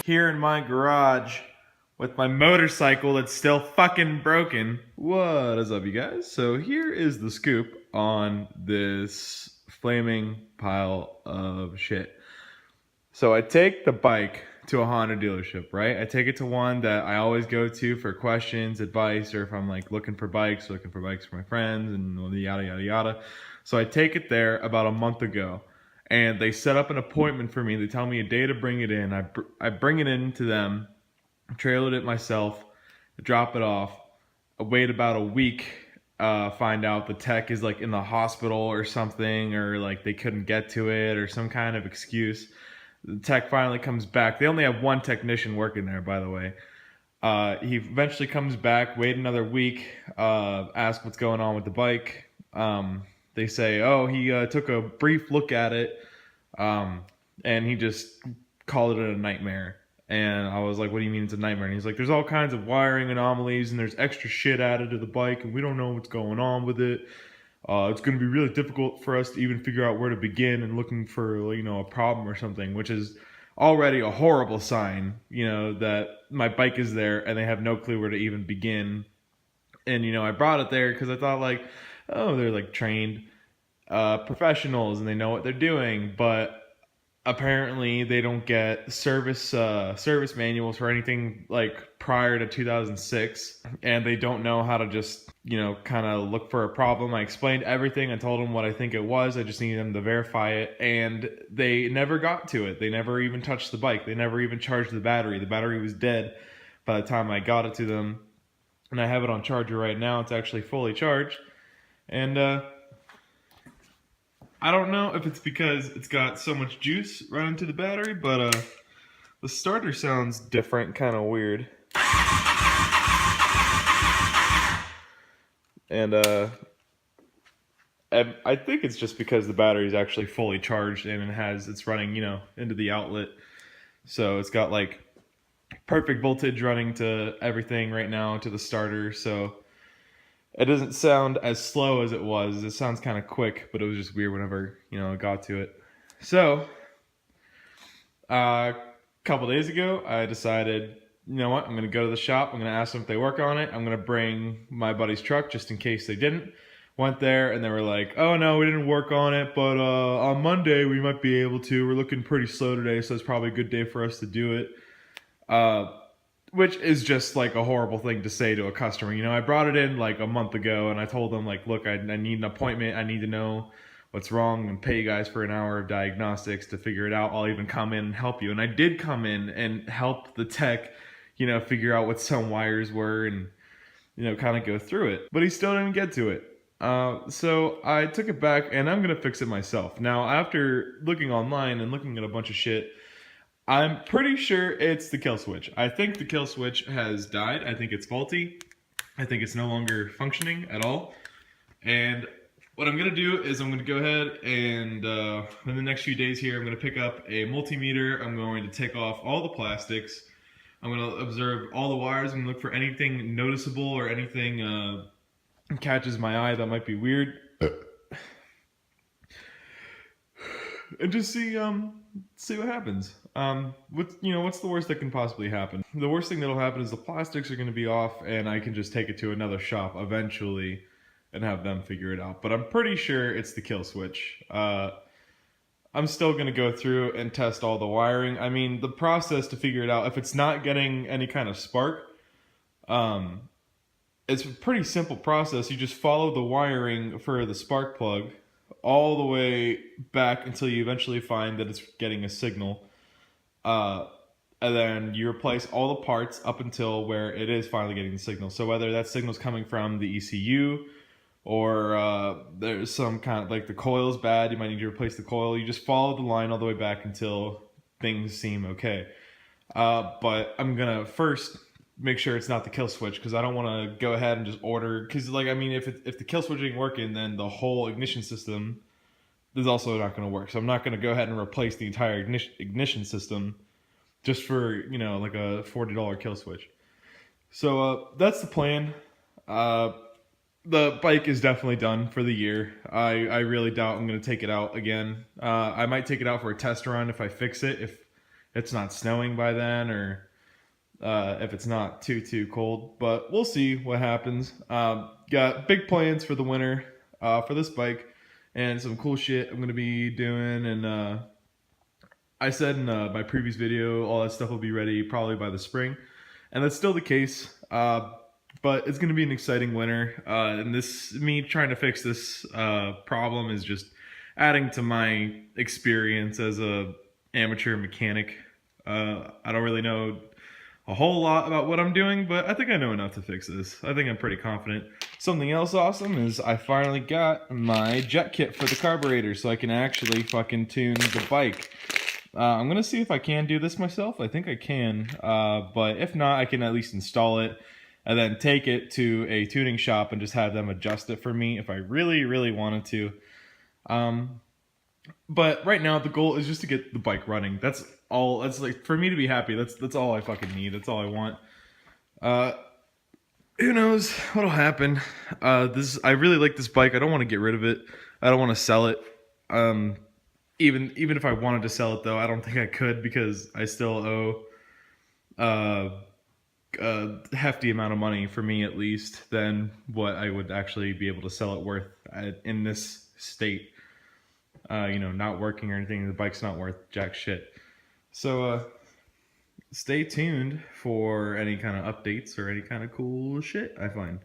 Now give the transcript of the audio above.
Here in my garage with my motorcycle that's still fucking broken. What is up, you guys? So here is the scoop on this flaming pile of shit. So I take the bike to a Honda dealership, right? I take it to one that I always go to for questions, advice, or if I'm like looking for bikes for my friends and yada yada yada. So I take it there about a month ago. And they set up an appointment for me. They tell me a day to bring it in. I bring it in to them, trailered it myself, drop it off. I wait about a week, find out the tech is like in the hospital or something, or like they couldn't get to it or some kind of excuse. The tech finally comes back. They only have one technician working there, by the way. He eventually comes back, wait another week, ask what's going on with the bike. They say, oh, he took a brief look at it, and he just called it a nightmare. And I was like, what do you mean it's a nightmare? And he's like, there's all kinds of wiring anomalies, and there's extra shit added to the bike, and we don't know what's going on with it. It's going to be really difficult for us to even figure out where to begin and looking for, a problem or something, which is already a horrible sign, that my bike is there and they have no clue where to even begin. And, I brought it there because I thought like, oh, they're like trained professionals and they know what they're doing, but apparently they don't get service manuals for anything like prior to 2006, and they don't know how to just kind of look for a problem. I explained everything. I told them what I think it was. I just needed them to verify it, and they never got to it. They never even touched the bike. They never even charged the battery. The battery was dead by the time I got it to them, and I have it on charger right now. It's actually fully charged. And I don't know if it's because it's got so much juice running to the battery, but the starter sounds different, kind of weird. And I think it's just because the battery is actually fully charged and it's running, into the outlet. So it's got like perfect voltage running to everything right now, to the starter. So it doesn't sound as slow as it was. It sounds kind of quick, but it was just weird whenever, I got to it. So, a couple days ago, I decided, you know what, I'm going to go to the shop. I'm going to ask them if they work on it. I'm going to bring my buddy's truck just in case they didn't. Went there, and they were like, oh, no, we didn't work on it, but on Monday we might be able to. We're looking pretty slow today, so it's probably a good day for us to do it. Which is just like a horrible thing to say to a customer. I brought it in like a month ago and I told them like, look, I need an appointment. I need to know what's wrong and pay you guys for an hour of diagnostics to figure it out. I'll even come in and help you. And I did come in and help the tech, figure out what some wires were and, kind of go through it. But he still didn't get to it. So I took it back and I'm going to fix it myself. Now, after looking online and looking at a bunch of shit, I'm pretty sure it's the kill switch. I think the kill switch has died. I think it's faulty. I think it's no longer functioning at all. And what I'm going to do is I'm going to go ahead and in the next few days here, I'm going to pick up a multimeter. I'm going to take off all the plastics. I'm going to observe all the wires. I'm going to look for anything noticeable or anything catches my eye that might be weird. And just see what happens. What's the worst that can possibly happen? The worst thing that'll happen is the plastics are going to be off and I can just take it to another shop eventually and have them figure it out. But I'm pretty sure it's the kill switch. I'm still going to go through and test all the wiring. I mean, the process to figure it out, if it's not getting any kind of spark, it's a pretty simple process. You just follow the wiring for the spark plug all the way back until you eventually find that it's getting a signal. And then you replace all the parts up until where it is finally getting the signal. So whether that signal's coming from the ECU or there's some kind of like the coil's bad, you might need to replace the coil. You just follow the line all the way back until things seem okay. But I'm gonna first make sure it's not the kill switch because I don't want to go ahead and just order. Because if the kill switch ain't working, then the whole ignition system is also not going to work. So I'm not going to go ahead and replace the entire ignition system just for like a $40 kill switch. So that's the plan. the bike is definitely done for the year. I really doubt I'm going to take it out again. I might take it out for a test run if I fix it, if it's not snowing by then, or if it's not too cold. But we'll see what happens. Got big plans for the winter for this bike, and some cool shit I'm going to be doing. And I said in my previous video, all that stuff will be ready probably by the spring, and that's still the case. But it's going to be an exciting winter, and this me trying to fix this problem is just adding to my experience as a amateur mechanic. I don't really know a whole lot about what I'm doing, but I think I know enough to fix this. I think I'm pretty confident. Something else awesome is I finally got my jet kit for the carburetor, so I can actually fucking tune the bike. I'm gonna see if I can do this myself. I think I can, but if not, I can at least install it and then take it to a tuning shop and just have them adjust it for me if I really wanted to. But right now the goal is just to get the bike running. That's all. That's like for me to be happy. That's all I fucking need. That's all I want. Uh, who knows what'll happen? I really like this bike. I don't want to get rid of it. I don't want to sell it. Even if I wanted to sell it though, I don't think I could because I still owe a hefty amount of money, for me at least, than what I would actually be able to sell it worth in this state. Not working or anything. The bike's not worth jack shit. So stay tuned for any kind of updates or any kind of cool shit I find.